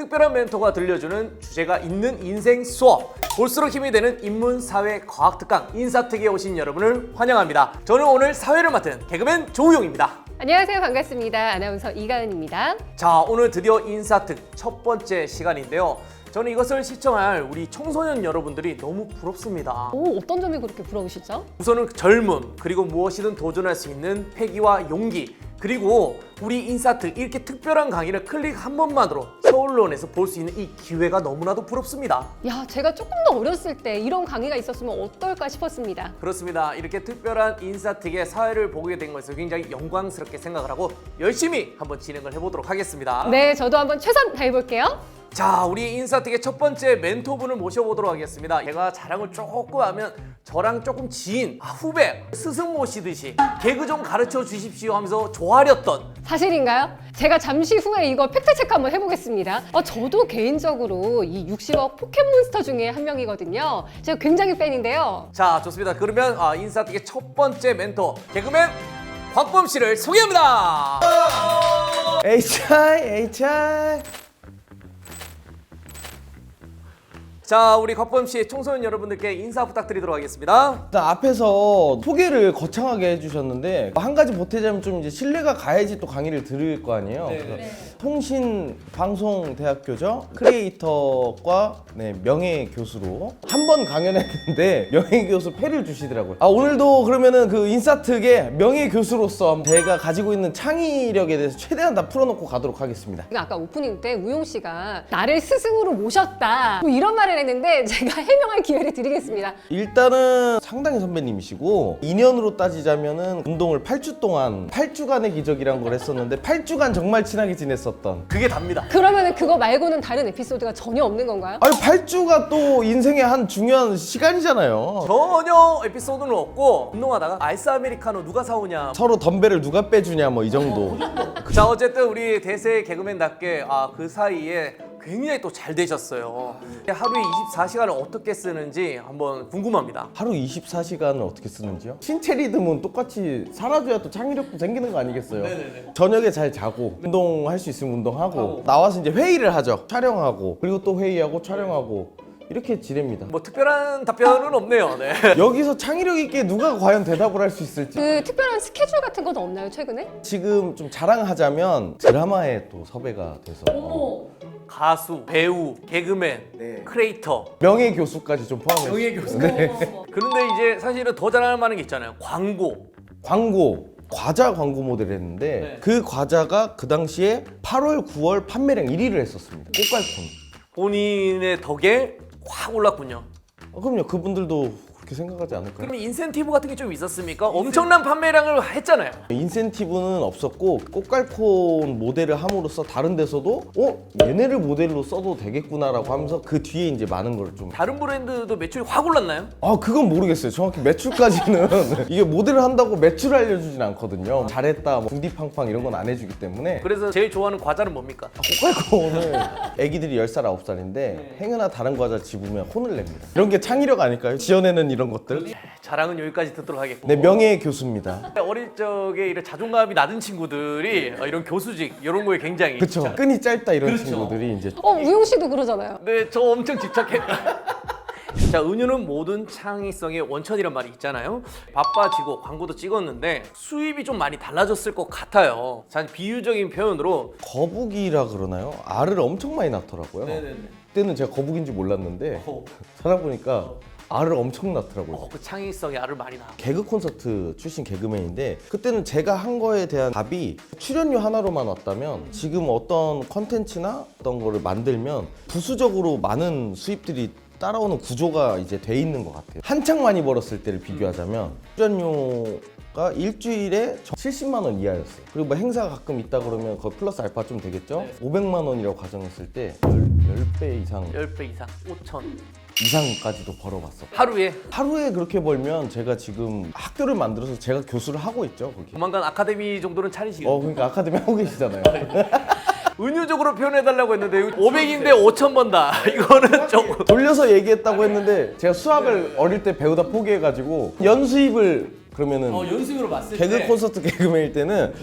특별한 멘토가 들려주는 주제가 있는 인생 수업, 볼수록 힘이 되는 인문, 사회, 과학 특강 인사특에 오신 여러분을 환영합니다. 저는 오늘 사회를 맡은 개그맨 조우용입니다. 안녕하세요. 반갑습니다. 아나운서 이가은입니다. 자, 오늘 드디어 인사특 첫 번째 시간인데요. 저는 이것을 시청할 우리 청소년 여러분들이 너무 부럽습니다. 오, 어떤 점이 그렇게 부러우시죠? 우선은 젊음, 그리고 무엇이든 도전할 수 있는 패기와 용기, 그리고 우리 인사특 이렇게 특별한 강의를 클릭 한 번만으로 서울론에서 볼 수 있는 이 기회가 너무나도 부럽습니다. 야, 제가 조금 더 어렸을 때 이런 강의가 있었으면 어떨까 싶었습니다. 그렇습니다. 이렇게 특별한 인사특의 사회를 보게 된 것을 굉장히 영광스럽게 생각을 하고 열심히 한번 진행을 해보도록 하겠습니다. 네, 저도 한번 최선 다해볼게요. 자, 우리 인사특의 첫 번째 멘토분을 모셔보도록 하겠습니다. 제가 자랑을 조금 하면 저랑 조금 지인, 후배, 스승 모시듯이 개그 좀 가르쳐 주십시오 하면서 조아렸던, 사실인가요? 제가 잠시 후에 이거 팩트체크 한번 해보겠습니다. 저도 개인적으로 이 60억 포켓몬스터 중에 한 명이거든요. 제가 굉장히 팬인데요. 자, 좋습니다. 그러면 인사특의 첫 번째 멘토 개그맨 곽범 씨를 소개합니다. HI 자, 우리 곽범 씨 청소년 여러분들께 인사 부탁드리도록 하겠습니다. 일단 앞에서 소개를 거창하게 해주셨는데 한 가지 보태자면 좀 이제 신뢰가 가야지 또 강의를 들을 거 아니에요. 그래서 통신방송대학교죠. 크리에이터과 명예교수로 한 번 강연했는데 명예교수 패를 주시더라고요. 오늘도 그러면은 그 인사특의 명예교수로서 제가 가지고 있는 창의력에 대해서 최대한 다 풀어놓고 가도록 하겠습니다. 아까 오프닝 때 우용 씨가 나를 스승으로 모셨다 뭐 이런 말을 했는데 제가 해명할 기회를 드리겠습니다. 일단은 상당히 선배님이시고 2년으로 따지자면은 운동을 8주 동안 8주간의 기적이란 걸 했었는데 8주간 정말 친하게 지냈었던. 그게 답니다. 그러면 그거 말고는 다른 에피소드가 전혀 없는 건가요? 아니 8주가 또 인생의 한 중요한 시간이잖아요. 전혀 에피소드는 없고 운동하다가 아이스 아메리카노 누가 사오냐. 서로 덤벨을 누가 빼주냐 뭐 이 정도. 자, 어쨌든 우리 대세 개그맨답게 그 사이에 굉장히 또 잘 되셨어요. 하루에 24시간을 어떻게 쓰는지 한번 궁금합니다. 하루 24시간을 어떻게 쓰는지요? 신체 리듬은 똑같이 살아줘야 또 창의력도 생기는 거 아니겠어요? 네네네. 저녁에 잘 자고 운동할 수 있으면 운동하고 나와서 이제 회의를 하죠. 촬영하고 그리고 또 회의하고 촬영하고 이렇게 지냅니다. 뭐 특별한 답변은 없네요. 네. 여기서 창의력 있게 누가 과연 대답을 할 수 있을지. 그 특별한 스케줄 같은 건 없나요, 최근에? 지금 좀 자랑하자면 드라마에 또 섭외가 돼서 가수, 배우, 개그맨, 크리에이터, 명예교수까지 좀 포함해서 명예교수. 네. 그런데 이제 사실은 더 잘할 만한 게 있잖아요. 광고 과자 광고 모델을 했는데 그 과자가 그 당시에 8월 9월 판매량 1위를 했었습니다. 꽃갈콘. 본인의 덕에 확 올랐군요. 그럼요. 그분들도 그렇게 생각하지 않을까요? 그러면 인센티브 같은 게 좀 있었습니까? 엄청난 판매량을 했잖아요. 인센티브는 없었고 꽃갈콘 모델을 함으로써 다른 데서도 얘네를 모델로 써도 되겠구나라고 하면서 그 뒤에 이제 많은 걸 좀 다른 브랜드도 매출이 확 올랐나요? 그건 모르겠어요. 정확히 매출까지는 이게 모델을 한다고 매출을 알려주진 않거든요. 잘했다, 뭐 궁디팡팡 이런 건 안 해주기 때문에 그래서 제일 좋아하는 과자는 뭡니까? 꽃갈콘은 애기들이 10살, 9살인데 행여나 다른 과자 집으면 혼을 냅니다. 이런 게 창의력 아닐까요? 지어내는 이런 것들. 자랑은 여기까지 듣도록 하겠고. 네, 명예교수입니다. 어릴 적에 이런 자존감이 낮은 친구들이 이런 교수직 이런 거에 굉장히 그쵸. 끈이 짧다 이런 그렇죠. 친구들이 이제 우용 씨도 그러잖아요. 네, 저 엄청 집착해. 자, 은유는 모든 창의성의 원천이란 말이 있잖아요. 바빠지고 광고도 찍었는데 수입이 좀 많이 달라졌을 것 같아요. 자, 비유적인 표현으로 거북이라 그러나요? 알을 엄청 많이 낳더라고요. 그때는 제가 거북인지 몰랐는데 찾아보니까 알을 엄청 낳더라고요. 그 창의성이 알을 많이 낳아. 개그 콘서트 출신 개그맨인데 그때는 제가 한 거에 대한 답이 출연료 하나로만 왔다면 지금 어떤 컨텐츠나 어떤 거를 만들면 부수적으로 많은 수입들이 따라오는 구조가 이제 돼 있는 것 같아요. 한창 많이 벌었을 때를 비교하자면 출연료가 일주일에 70만 원 이하였어요. 그리고 뭐 행사가 가끔 있다 그러면 거의 플러스 알파 좀 되겠죠? 500만 원이라고 가정했을 때 10배 이상 10배 이상, 5천. 이상까지도 벌어봤어. 하루에 그렇게 벌면 제가 지금 학교를 만들어서 제가 교수를 하고 있죠 거기. 조만간 아카데미 정도는 차리시겠네요. 그러니까 아카데미 하고 계시잖아요. 은유적으로 표현해달라고 했는데 500인데 5천 번다. 이거는 조금. 돌려서 얘기했다고 했는데 제가 수학을 어릴 때 배우다 포기해가지고 연수입을 그러면은 연승으로 봤을 개그 콘서트 개그맨일 때는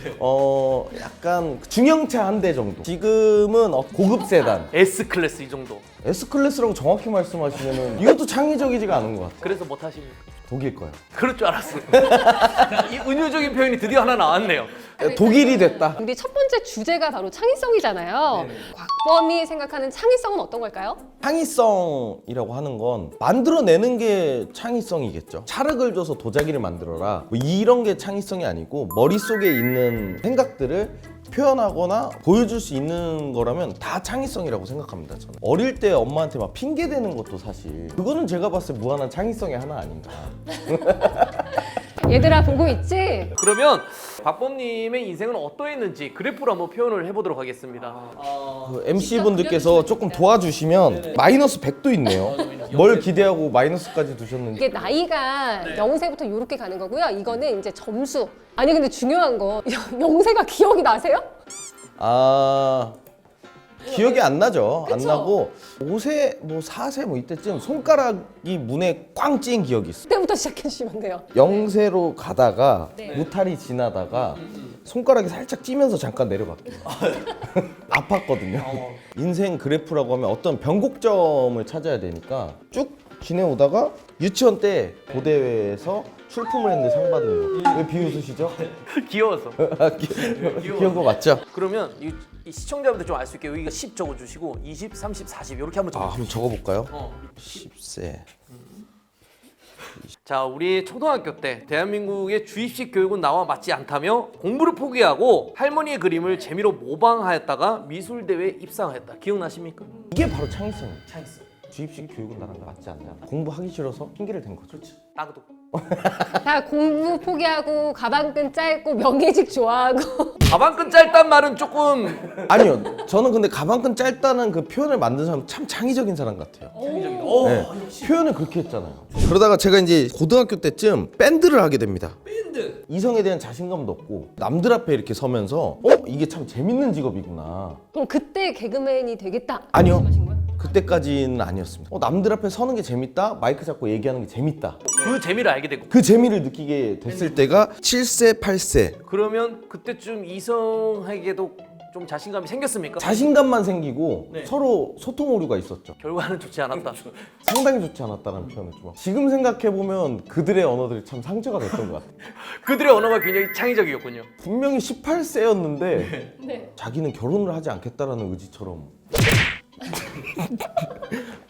약간 중형차 한 대 정도. 지금은 고급 세단. S 클래스 이 정도. S 클래스라고 정확히 말씀하시면은 이것도 창의적이지가 않은 것 같아요. 그래서 못 하십니까? 독일 거예요. 그럴 줄 알았어요. 이 은유적인 표현이 드디어 하나 나왔네요. 독일이 됐다. 우리 첫 번째 주제가 바로 창의성이잖아요. 곽범이 생각하는 창의성은 어떤 걸까요? 창의성이라고 하는 건 만들어내는 게 창의성이겠죠. 찰흙을 줘서 도자기를 만들어라. 뭐 이런 게 창의성이 아니고 머릿속에 있는 생각들을 표현하거나 보여줄 수 있는 거라면 다 창의성이라고 생각합니다. 저는 어릴 때 엄마한테 막 핑계 대는 것도 사실 그거는 제가 봤을 때 무한한 창의성의 하나 아닌가. 얘들아 보고 있지? 그러면 박범님의 인생은 어떠했는지 그래프로 한번 표현을 해보도록 하겠습니다. 그 MC 분들께서 조금 도와주시면 마이너스 100도 있네요. 뭘 기대하고 마이너스까지 두셨는지. 이게 나이가 0세부터 이렇게 가는 거고요. 이거는 이제 점수. 아니 근데 중요한 거 0세가 기억이 나세요? 아 기억이 안 나죠. 안 그쵸? 나고 5세 뭐 4세 뭐 이때쯤 손가락이 문에 꽝 찌인 기억이 있어. 그때부터 시작해 주시면 돼요. 0세로 가다가 네. 무탈이 지나다가 손가락이 살짝 찌면서 잠깐 내려갈게요. 아팠거든요. 인생 그래프라고 하면 어떤 변곡점을 찾아야 되니까 쭉 지내오다가 유치원 때 고대회에서 출품을 했는데 상 받은 거. 왜 비웃으시죠? 귀여워서. 귀여운 거 맞죠? 그러면 이 시청자분들 좀 알 수 있게 여기가 10 적어주시고 20, 30, 40 이렇게 한번 아, 적어주세요. 한번 적어볼까요? 10세. 자, 우리 초등학교 때 대한민국의 주입식 교육은 나와 맞지 않다며 공부를 포기하고 할머니의 그림을 재미로 모방하였다가 미술대회에 입상하였다. 기억나십니까? 이게 바로 창의성이에요. 창의성. 주입식 교육은 나랑 맞지 않냐. 공부하기 싫어서 핑계를 댄 거죠. 그렇지. 나도. 다 공부 포기하고 가방끈 짧고 명예직 좋아하고 가방끈 짧단 말은 조금 아니요. 저는 근데 가방끈 짧다는 그 표현을 만든 사람 참 창의적인 사람 같아요. 창의적이다. 네. 표현을 그렇게 했잖아요. 그러다가 제가 이제 고등학교 때쯤 밴드를 하게 됩니다. 밴드. 이성에 대한 자신감도 없고 남들 앞에 이렇게 서면서 이게 참 재밌는 직업이구나. 그럼 그때 개그맨이 되겠다. 아니요. 말씀하신 거예요? 그때까지는 아니었습니다. 남들 앞에 서는 게 재밌다. 마이크 잡고 얘기하는 게 재밌다. 그 재미를 알게 되고. 그 재미를 느끼게 됐을 때가 7세, 8세. 그러면 그때쯤 이성에게도 좀 자신감이 생겼습니까? 자신감만 생기고 네. 서로 소통 오류가 있었죠. 결과는 좋지 않았다. 상당히 좋지 않았다는 표현을 좀. 지금 생각해보면 그들의 언어들이 참 상처가 됐던 것 같아요. 그들의 언어가 굉장히 창의적이었군요. 분명히 18세였는데 네. 자기는 결혼을 하지 않겠다라는 의지처럼.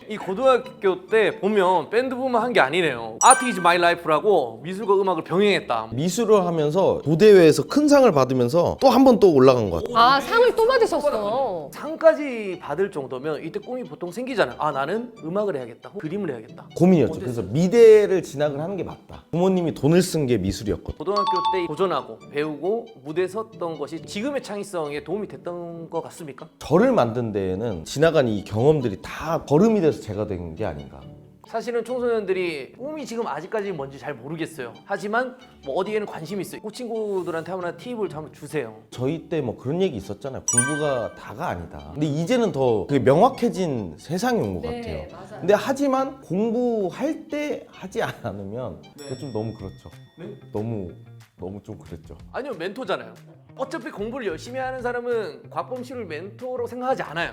이 고등학교 때 보면 밴드부만 한 게 아니네요. Art is my life라고 미술과 음악을 병행했다. 미술을 하면서 도대회에서 큰 상을 받으면서 또 한 번 또 올라간 것 같아요. 아 상을 또 받으셨어. 상까지 받을 정도면 이때 꿈이 보통 생기잖아요. 아 나는 음악을 해야겠다. 그림을 해야겠다. 고민이었죠. 그래서 미대를 진학을 하는 게 맞다. 부모님이 돈을 쓴 게 미술이었거든. 고등학교 때 도전하고 배우고 무대에 섰던 것이 지금의 창의성에 도움이 됐던 것 같습니까? 저를 만든 데에는 지나간 이 경험들이 다 걸음이 돼서 제가 된 게 아닌가. 사실은 청소년들이 꿈이 지금 아직까지 뭔지 잘 모르겠어요. 하지만 뭐 어디에는 관심이 있어요. 그 친구들한테 한번 팁을 한번 주세요. 저희 때 뭐 그런 얘기 있었잖아요. 공부가 다가 아니다. 근데 이제는 더 그게 명확해진 세상이 온 것 같아요. 맞아요. 근데 하지만 공부할 때 하지 않으면 그게 좀 너무 그렇죠. 네? 너무 좀 그랬죠. 아니요, 멘토잖아요. 어차피 공부를 열심히 하는 사람은 곽범 씨를 멘토로 생각하지 않아요.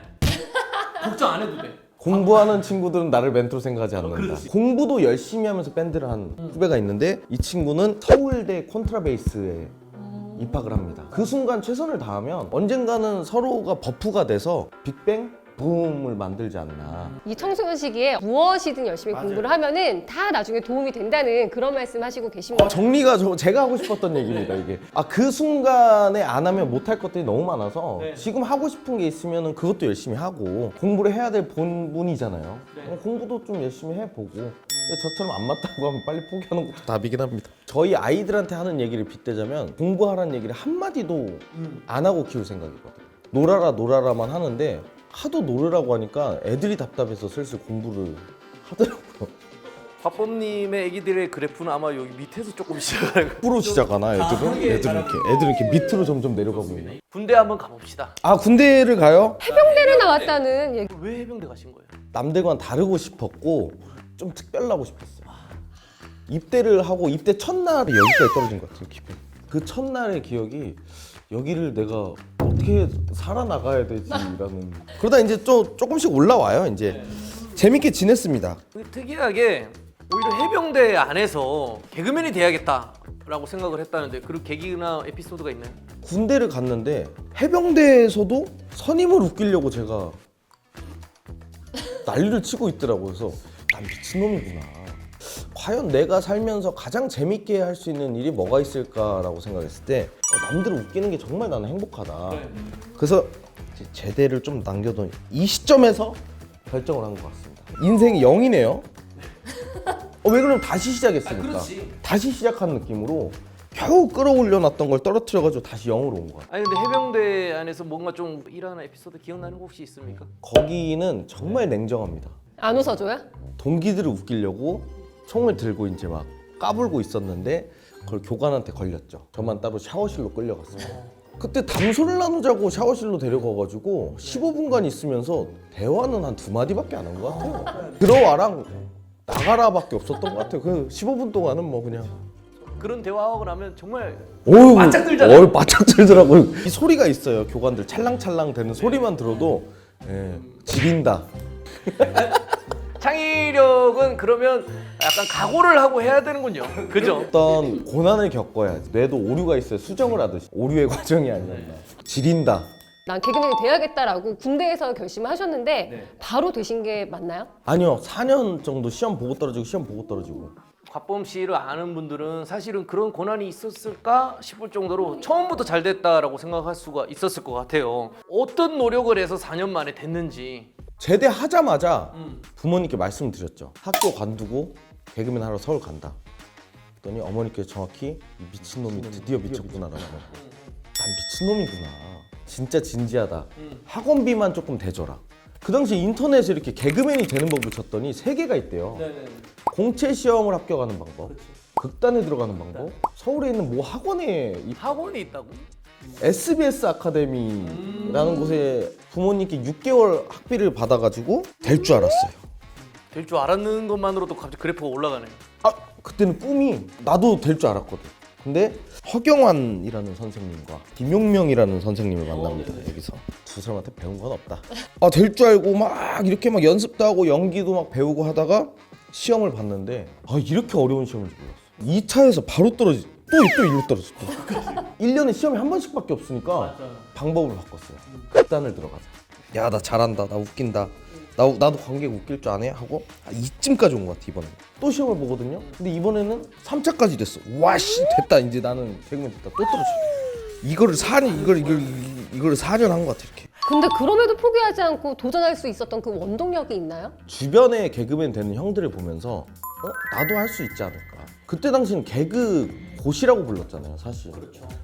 걱정 안 해도 돼. 공부하는 친구들은 나를 멘토로 생각하지 않는다. 공부도 열심히 하면서 밴드를 한 후배가 있는데 이 친구는 서울대 콘트라베이스에 입학을 합니다. 그 순간 최선을 다하면 언젠가는 서로가 버프가 돼서 빅뱅 붐을 만들지 않나. 이 청소년 시기에 무엇이든 열심히 공부를 하면은 다 나중에 도움이 된다는 그런 말씀하시고 계십니다. 정리가 제가 하고 싶었던 얘기입니다. 이게 그 순간에 안 하면 못할 것들이 너무 많아서 지금 하고 싶은 게 있으면 그것도 열심히 하고 공부를 해야 될 본분이잖아요. 공부도 좀 열심히 해보고 근데 저처럼 안 맞다고 하면 빨리 포기하는 것도 답이긴 합니다. 저희 아이들한테 하는 얘기를 빗대자면 공부하라는 얘기를 한마디도 안 하고 키울 생각이거든요. 놀아라만 하는데 하도 놀으라고 하니까 애들이 답답해서 슬슬 공부를 하더라고요. 곽범님의 애기들의 그래프는 아마 여기 밑에서 조금 시작하는 거예요. 프로 시작하나 애들은? 애들은 이렇게 밑으로 점점 내려가고 있네. 군대 한번 가봅시다. 아 군대를 가요? 해병대를 나왔다는 얘기. 왜 해병대 가신 거예요? 남들과는 다르고 싶었고 좀 특별하고 싶었어요. 입대를 하고 입대 첫날에 여기까지 떨어진 것 같아요. 기분. 그 첫날의 기억이 여기를 내가 어떻게 살아나가야 되지라는. 그러다 이제 조금씩 올라와요. 이제 재밌게 지냈습니다. 특이하게 오히려 해병대 안에서 개그맨이 돼야겠다라고 생각을 했다는데 그런 계기나 에피소드가 있나요? 군대를 갔는데 해병대에서도 선임을 웃기려고 제가 난리를 치고 있더라고요. 그래서 난 미친놈이구나. 과연 내가 살면서 가장 재밌게 할 수 있는 일이 뭐가 있을까라고 생각했을 때 남들을 웃기는 게 정말 나는 행복하다. 그래서 이제 제대를 좀 남겨둔 이 시점에서 결정을 한 것 같습니다. 인생이 0이네요. 왜 그러면 다시 시작했으니까. 다시 시작한 느낌으로 겨우 끌어올려놨던 걸 떨어뜨려가지고 다시 0으로 온 거야. 아니 근데 해병대 안에서 뭔가 좀 일하는 에피소드 기억나는 거 혹시 있습니까? 거기는 정말 냉정합니다. 안 웃어줘요? 동기들을 웃기려고 총을 들고 이제 막 까불고 있었는데 그걸 교관한테 걸렸죠. 저만 따로 샤워실로 끌려갔어요. 그때 담소를 나누자고 샤워실로 데려가가지고 15분간 있으면서 대화는 한 2마디밖에 안 한 것 같아요. 들어와랑 나가라밖에 없었던 것 같아요. 그 15분 동안은 뭐 그냥 그런 대화하고 나면 정말 어휴, 바짝 들잖아요. 어휴, 바짝 들더라고요. 이 소리가 있어요. 교관들 찰랑찰랑 되는 소리만 들어도 지린다. 창의력은 그러면 약간 각오를 하고 해야 되는군요. 그죠? 어떤 고난을 겪어야지. 뇌도 오류가 있어요. 수정을 하듯이. 오류의 과정이 아니라 지린다. 난 개그맨이 돼야겠다라고 군대에서 결심을 하셨는데 바로 되신 게 맞나요? 아니요. 4년 정도 시험 보고 떨어지고 시험 보고 떨어지고. 곽범 씨를 아는 분들은 사실은 그런 고난이 있었을까 싶을 정도로 처음부터 잘 됐다라고 생각할 수가 있었을 것 같아요. 어떤 노력을 해서 4년 만에 됐는지. 제대하자마자 부모님께 말씀드렸죠. 학교 관두고 개그맨 하러 서울 간다. 그랬더니 어머니께서 정확히 이 미친놈이 드디어 미쳤구나라고. 난 미친놈이구나. 진짜 진지하다. 학원비만 조금 대줘라. 그 당시 인터넷에 이렇게 개그맨이 되는 법을 쳤더니 3개가 있대요. 공채 시험을 합격하는 방법, 극단에 들어가는 방법, 서울에 있는 뭐 학원에 학원이 있다고? SBS 아카데미라는 곳에 부모님께 6개월 학비를 받아가지고 될 줄 알았어요. 될 줄 알았는 것만으로도 갑자기 그래프가 올라가네요. 그때는 꿈이 나도 될 줄 알았거든. 근데 허경환이라는 선생님과 김용명이라는 선생님을 만납니다. 여기서 두 사람한테 배운 건 없다. 될 줄 알고 막 이렇게 막 연습도 하고 연기도 막 배우고 하다가 시험을 봤는데 이렇게 어려운 시험인지 몰랐어. 2차에서 바로 떨어지. 또 일로 떨어졌어. 1년에 시험이 한 번씩밖에 없으니까 방법을 바꿨어요. 극단을 들어가자. 야, 나 잘한다. 나 웃긴다. 나도 관객 웃길 줄 아네? 하고 이쯤까지 온 것 같아. 이번에 또 시험을 보거든요. 근데 이번에는 3차까지 됐어. 와씨 됐다. 이제 나는 개그맨 됐다. 또 떨어져. 이거를 4년 한 것 같아. 이렇게. 근데 그럼에도 포기하지 않고 도전할 수 있었던 그 원동력이 있나요? 주변에 개그맨 되는 형들을 보면서 나도 할 수 있지 않을까. 그때 당시는 개그 고시라고 불렀잖아요. 사실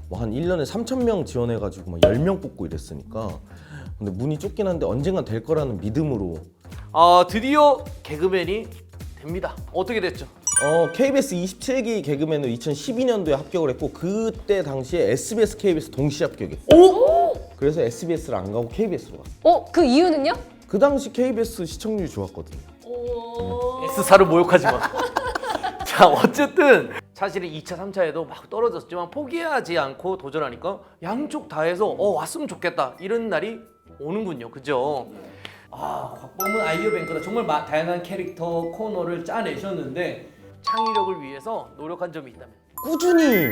뭐 한 1년에 3,000명 지원해가지고 막 10명 뽑고 이랬으니까. 근데 문이 좁긴 한데 언젠간 될 거라는 믿음으로 드디어 개그맨이 됩니다. 어떻게 됐죠? KBS 27기 개그맨으로 2012년도에 합격을 했고 그때 당시에 SBS, KBS 동시 합격했어요. 그래서 SBS를 안 가고 KBS로 갔어요. 그 이유는요? 그 당시 KBS 시청률이 좋았거든요. S사를 모욕하지 마. 자, 어쨌든 사실은 2차, 3차에도 막 떨어졌지만 포기하지 않고 도전하니까 양쪽 다 해서 왔으면 좋겠다 이런 날이 오는군요. 그죠? 곽범은 아이디어 뱅크다. 정말 다양한 캐릭터, 코너를 짜내셨는데 창의력을 위해서 노력한 점이 있다면? 꾸준히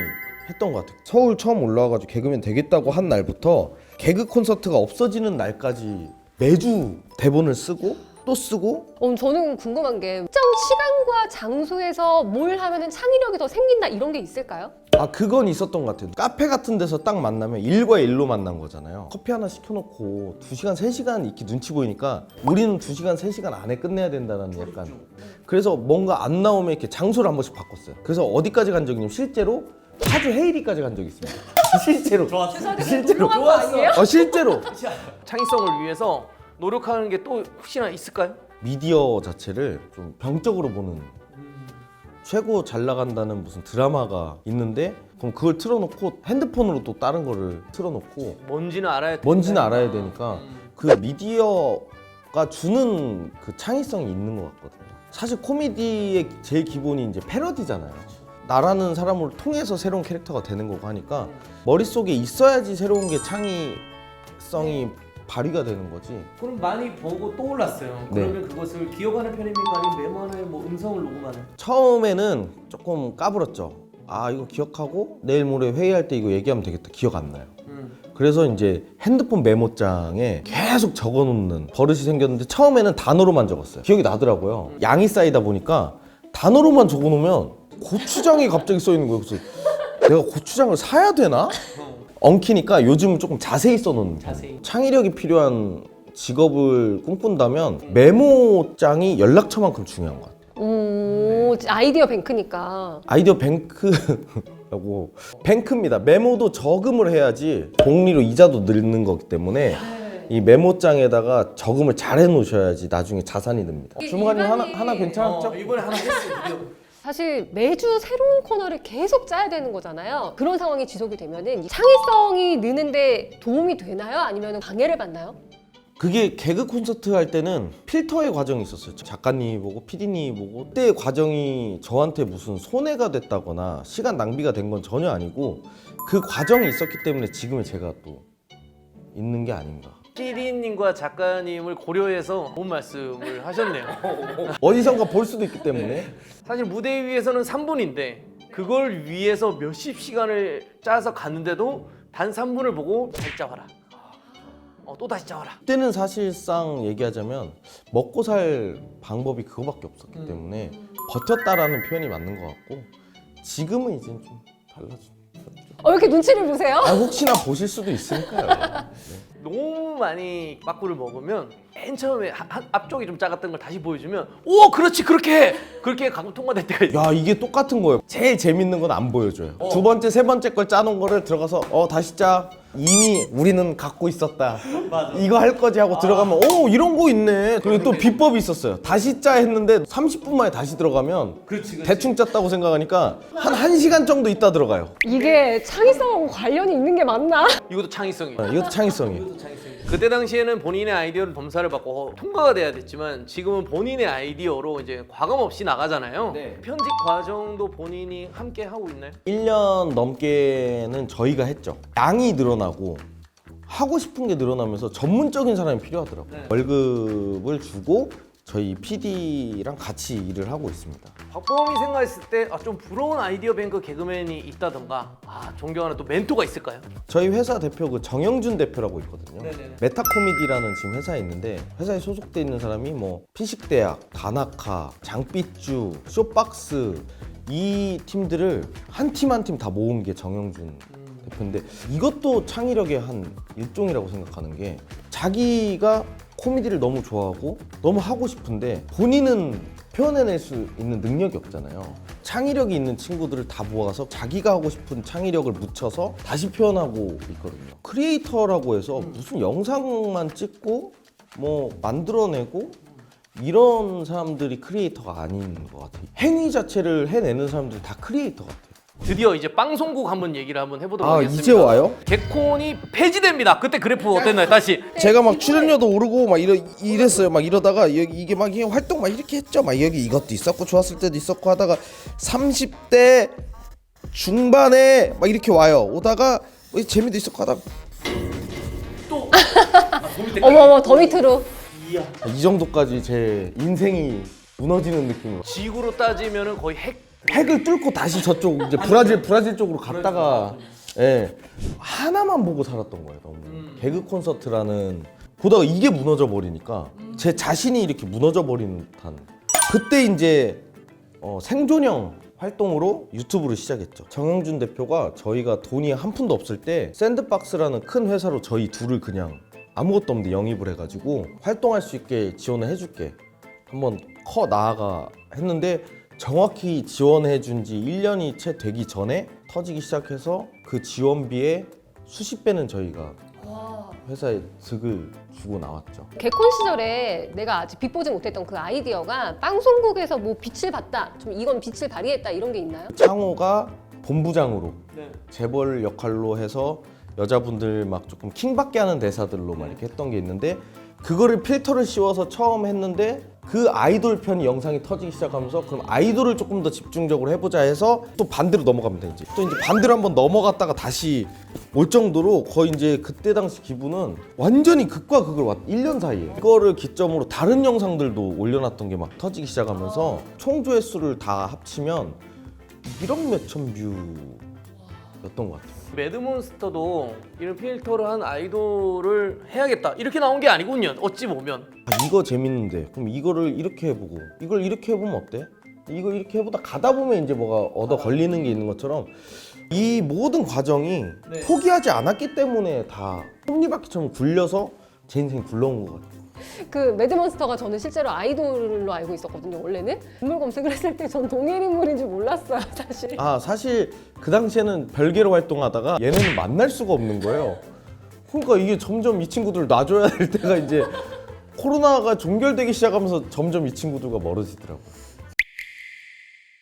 했던 것 같아요. 서울 처음 올라와가지고 개그맨 되겠다고 한 날부터 개그 콘서트가 없어지는 날까지 매주 대본을 쓰고 또 쓰고. 저는 궁금한 게 특정 시간과 장소에서 뭘 하면은 창의력이 더 생긴다 이런 게 있을까요? 그건 있었던 것 같아요. 카페 같은 데서 딱 만나면 1과 1로 만난 거잖아요. 커피 하나 시켜놓고 2시간, 3시간 이렇게 눈치 보이니까 우리는 2시간, 3시간 안에 끝내야 된다는 약간. 그래서 뭔가 안 나오면 이렇게 장소를 한 번씩 바꿨어요. 그래서 어디까지 간 적이 있냐면 실제로 파주 헤이리까지 간 적이 있습니다. 실제로. 실제로. 거 아니에요? 실제로. 창의성을 위해서 노력하는 게 또 혹시나 있을까요? 미디어 자체를 좀 병적으로 보는, 최고 잘 나간다는 무슨 드라마가 있는데 그럼 그걸 틀어놓고 핸드폰으로 또 다른 거를 틀어놓고 뭔지는 알아야 뭔지는 알아야 되니까 그 미디어가 주는 그 창의성이 있는 것 같거든요. 사실 코미디의 제일 기본이 이제 패러디잖아요. 나라는 사람을 통해서 새로운 캐릭터가 되는 거고 하니까 머릿속에 있어야지 새로운 게 창의성이 발휘가 되는 거지. 그럼 많이 보고 떠올랐어요. 네. 그러면 그것을 기억하는 편입니까? 아니면 메모하나요? 뭐 음성을 녹음하나요? 처음에는 조금 까불었죠. 아 이거 기억하고 내일 모레 회의할 때 이거 얘기하면 되겠다. 기억 안 나요. 그래서 이제 핸드폰 메모장에 계속 적어놓는 버릇이 생겼는데 처음에는 단어로만 적었어요. 기억이 나더라고요. 양이 쌓이다 보니까 단어로만 적어놓으면 고추장이 갑자기 써 있는 거예요. 그래서 내가 고추장을 사야 되나? 엉키니까 요즘은 조금 자세히 써놓는 거예요. 자세히. 창의력이 필요한 직업을 꿈꾼다면 메모장이 연락처만큼 중요한 것 같아요. 오, 아이디어 뱅크니까. 아이디어 뱅크라고 뱅크입니다. 메모도 저금을 해야지 복리로 이자도 늘는 거기 때문에 이 메모장에다가 저금을 잘 해놓으셔야지 나중에 자산이 됩니다. 주무관님 하나 괜찮았죠? 이번에 하나 했어요. 사실 매주 새로운 코너를 계속 짜야 되는 거잖아요. 그런 상황이 지속이 되면은 이 창의성이 느는데 도움이 되나요? 아니면 방해를 받나요? 그게 개그 콘서트 할 때는 필터의 과정이 있었어요. 작가님이 보고 PD님이 보고 그때의 과정이 저한테 무슨 손해가 됐다거나 시간 낭비가 된 건 전혀 아니고 그 과정이 있었기 때문에 지금의 제가 또 있는 게 아닌가. PD님과 작가님을 고려해서 좋은 말씀을 하셨네요. 어디선가 볼 수도 있기 때문에 사실 무대 위에서는 3분인데 그걸 위해서 몇십 시간을 짜서 갔는데도 단 3분을 보고 다시 짜와라. 또 다시 짜와라. 그때는 사실상 얘기하자면 먹고 살 방법이 그거밖에 없었기 때문에 버텼다라는 표현이 맞는 것 같고 지금은 이제 좀 달라졌죠. 왜 이렇게 눈치를 보세요? 아, 혹시나 보실 수도 있으니까요. 너무 많이 빠꾸를 먹으면 맨 처음에 앞쪽이 좀 작았던 걸 다시 보여주면 오 그렇지 그렇게 가끔 통과될 때가 있어요. 야 이게 똑같은 거예요. 제일 재밌는 건 안 보여줘요. 두 번째 세 번째 걸 짜놓은 거를 들어가서 다시 짜. 이미 우리는 갖고 있었다. 이거 할 거지 하고 들어가면 이런 거 있네. 그리고 또 비법이 있었어요. 다시 짜 했는데 30분 만에 다시 들어가면 그렇지. 대충 짰다고 생각하니까 한 1시간 정도 있다 들어가요. 이게 창의성하고 관련이 있는 게 맞나? 이것도 창의성이에요. 이것도 창의성이에요. 그때 당시에는 본인의 아이디어를 검사를 받고 통과가 돼야 됐지만 지금은 본인의 아이디어로 이제 과감 없이 나가잖아요. 네. 편집 과정도 본인이 함께 하고 있나요? 1년 넘게는 저희가 했죠. 양이 늘어나고 하고 싶은 게 늘어나면서 전문적인 사람이 필요하더라고요. 네. 월급을 주고 저희 PD랑 같이 일을 하고 있습니다. 박범이 생각했을 때 좀 부러운 아이디어 뱅크 개그맨이 있다던가 존경하는 또 멘토가 있을까요? 저희 회사 대표 그 정영준 대표라고 있거든요. 네네네. 메타코미디라는 지금 회사에 있는데 회사에 소속돼 있는 사람이 뭐 피식대학, 다나카, 장삐쭈, 쇼박스 이 팀들을 한 팀 한 팀 다 모은 게 정영준 대표인데 이것도 창의력의 한 일종이라고 생각하는 게 자기가 코미디를 너무 좋아하고 너무 하고 싶은데 본인은 표현해낼 수 있는 능력이 없잖아요. 창의력이 있는 친구들을 다 모아서 자기가 하고 싶은 창의력을 묻혀서 다시 표현하고 있거든요. 크리에이터라고 해서 무슨 영상만 찍고 뭐 만들어내고 이런 사람들이 크리에이터가 아닌 것 같아요. 행위 자체를 해내는 사람들이 다 크리에이터 같아요. 드디어 이제 방송국 한번 얘기를 한번 해보도록 아 하겠습니다. 이제 와요? 개콘이 폐지됩니다. 그때 그래프 어땠나요? 다시 제가 막 출연료도 오르고 막 이랬어요. 막 이러다가 이게 막 이게 활동 막 이렇게 했죠. 막 여기 이것도 있었고 좋았을 때도 있었고 하다가 30대 중반에 막 이렇게 와요. 오다가 뭐 재미도 있었고 하다가 또 어머머, 더 밑으로. 이 정도까지 제 인생이 무너지는 느낌으로 지구로 따지면은 거의 핵을 뚫고 다시 저쪽 이제 브라질 쪽으로 갔다가 예 하나만 보고 살았던 거예요. 너무 개그 콘서트라는 보다가 이게 무너져 버리니까 제 자신이 이렇게 무너져 버리는 듯한 그때 이제 생존형 활동으로 유튜브를 시작했죠. 정영준 대표가 저희가 돈이 한 푼도 없을 때 샌드박스라는 큰 회사로 저희 둘을 그냥 아무것도 없는데 영입을 해가지고 활동할 수 있게 지원을 해줄게 한번 커 나아가 했는데 정확히 지원해 준 지 1년이 채 되기 전에 터지기 시작해서 그 지원비의 수십 배는 저희가 회사에 득을 주고 나왔죠. 개콘 시절에 내가 아직 빛보지 못했던 그 아이디어가 방송국에서 뭐 빛을 봤다, 좀 이건 빛을 발휘했다 이런 게 있나요? 창호가 본부장으로 네. 재벌 역할로 해서 여자분들 막 조금 킹받게 하는 대사들로 막 이렇게 했던 게 있는데 그거를 필터를 씌워서 처음 했는데 그 아이돌 편 영상이 터지기 시작하면서 그럼 아이돌을 조금 더 집중적으로 해보자 해서 또 반대로 넘어갑니다. 이제 또 이제 반대로 한번 넘어갔다가 다시 올 정도로 거의 이제 그때 당시 기분은 완전히 극과 극을 1년 사이에 이거를 기점으로 다른 영상들도 올려놨던 게 막 터지기 시작하면서 총 조회수를 다 합치면 1억 몇천 뷰였던 것 같아요. 매드몬스터도 이런 필터를 한 아이돌을 해야겠다 이렇게 나온 게 아니군요. 어찌 보면. 아, 이거 재밌는데 그럼 이거를 이렇게 해보고 이걸 이렇게 해보면 어때? 이거 이렇게 해보다 가다 보면 이제 뭐가 얻어 걸리는 게 있는 것처럼 이 모든 과정이 포기하지 않았기 때문에 다 톱니바퀴처럼 굴려서 제 인생이 굴러온 것 같아요. 그 매드몬스터가 저는 실제로 아이돌로 알고 있었거든요. 원래는 인물 검색을 했을 때 전 동일 인물인 줄 몰랐어요, 사실. 아 사실 그 당시에는 별개로 활동하다가 얘네는 만날 수가 없는 거예요. 그러니까 이게 점점 이 친구들 놔줘야 될 때가 이제 코로나가 종결되기 시작하면서 점점 이 친구들과 멀어지더라고요.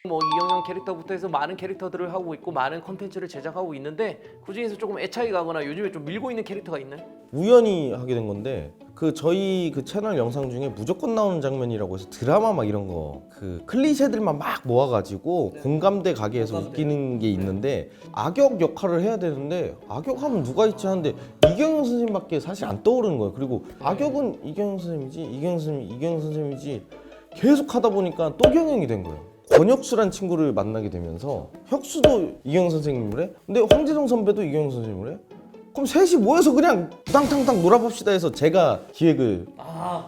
뭐 이경영 캐릭터부터 해서 많은 캐릭터들을 하고 있고 많은 컨텐츠를 제작하고 있는데 그중에서 조금 애착이 가거나 요즘에 좀 밀고 있는 캐릭터가 있나요? 우연히 하게 된 건데 그 저희 그 채널 영상 중에 무조건 나오는 장면이라고 해서 드라마 막 이런 거 그 클리셰들만 막 모아가지고 공감대 가게 해서 웃기는 게 있는데 악역 역할을 해야 되는데 악역하면 누가 있지 하는데 이경영 선생님밖에 사실 안 떠오르는 거예요. 그리고 악역은 이경영 선생님이지 이경영 선생님이지 계속 하다 보니까 또 경영이 된 거예요. 권혁수란 친구를 만나게 되면서 혁수도 이경영 선생님을 해? 근데 황재성 선배도 이경영 선생님을 해? 그럼 셋이 모여서 그냥 탕탕탕 놀아봅시다 해서 제가 기획을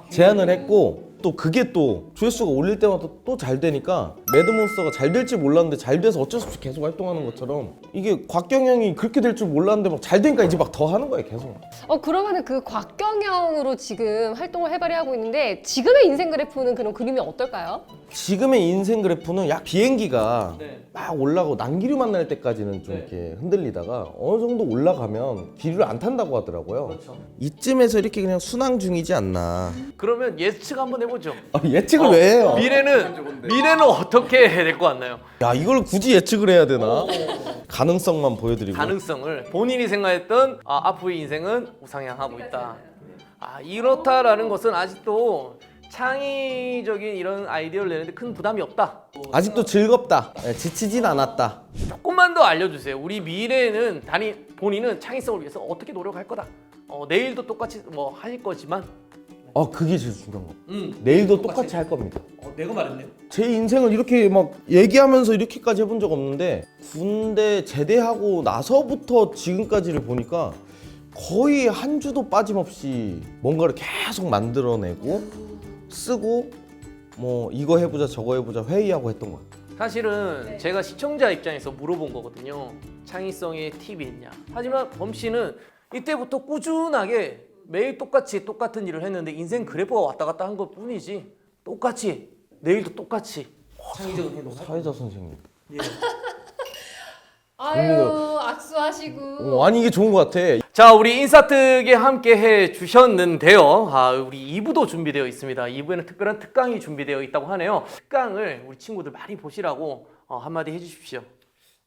제안을 했고 또 그게 또 조회수가 올릴 때마다 또 잘 되니까 매드몬스터가 잘 될지 몰랐는데 잘 돼서 어쩔 수 없이 계속 활동하는 것처럼 이게 곽경영이 그렇게 될 줄 몰랐는데 막 잘 되니까 이제 막 더 하는 거예요 계속. 그러면은 그 곽경영으로 지금 활동을 해발이 하고 있는데 지금의 인생 그래프는 그런 그림이 어떨까요? 지금의 인생 그래프는 약 비행기가 막 올라가고 난기류 만날 때까지는 좀 이렇게 흔들리다가 어느 정도 올라가면 기류를 안 탄다고 하더라고요. 이쯤에서 이렇게 그냥 순항 중이지 않나. 그러면 예측 한번 해보죠. 예측을 왜 해요? 미래는 어떻게 될 것 같나요? 야 이걸 굳이 예측을 해야 되나? 가능성만 보여드리고. 가능성을 본인이 생각했던 앞으로의 인생은 우상향하고 있다. 이렇다라는 것은 아직도 창의적인 이런 아이디어를 내는데 큰 부담이 없다. 아직도 즐겁다. 지치진 않았다. 조금만 더 알려주세요. 우리 미래는 본인은 창의성을 위해서 어떻게 노력할 거다. 내일도 똑같이 뭐 하실 거지만 그게 제일 중요한 거. 내일도 똑같이 할 겁니다. 내가 말했네요. 제 인생을 이렇게 막 얘기하면서 이렇게까지 해본 적 없는데 군대 제대하고 나서부터 지금까지를 보니까 거의 한 주도 빠짐없이 뭔가를 계속 만들어내고 쓰고 뭐 이거 해보자 저거 해보자 회의하고 했던 것 같아요. 사실은 제가 시청자 입장에서 물어본 거거든요. 창의성에 팁이 있냐. 하지만 범 씨는 이때부터 꾸준하게 매일 똑같은 일을 했는데 인생 그래프가 왔다 갔다 한 것 뿐이지 똑같이 내일도 똑같이 창의적인 행동을 사회자 선생님. 아유 악수하시고. 아니 이게 좋은 것 같아. 자, 우리 인사특에 함께 해 주셨는데요. 우리 2부도 준비되어 있습니다. 2부에는 특별한 특강이 준비되어 있다고 하네요. 특강을 우리 친구들 많이 보시라고 한마디 해주십시오.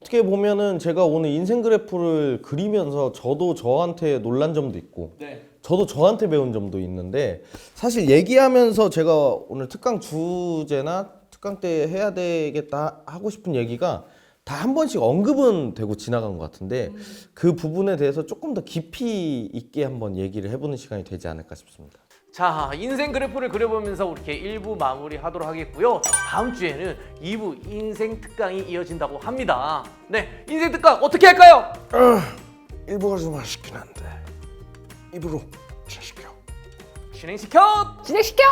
어떻게 보면은 제가 오늘 인생 그래프를 그리면서 저도 저한테 놀란 점도 있고 저도 저한테 배운 점도 있는데 사실 얘기하면서 제가 오늘 특강 주제나 특강 때 해야 되겠다 하고 싶은 얘기가 다 한 번씩 언급은 되고 지나간 것 같은데 그 부분에 대해서 조금 더 깊이 있게 한번 얘기를 해보는 시간이 되지 않을까 싶습니다. 자, 인생 그래프를 그려보면서 이렇게 1부 마무리하도록 하겠고요. 다음 주에는 2부 인생 특강이 이어진다고 합니다. 네, 인생 특강 어떻게 할까요? 일부가 좀 아쉽긴 한데 입으로 시켜. 진행시켜! 진행시켜.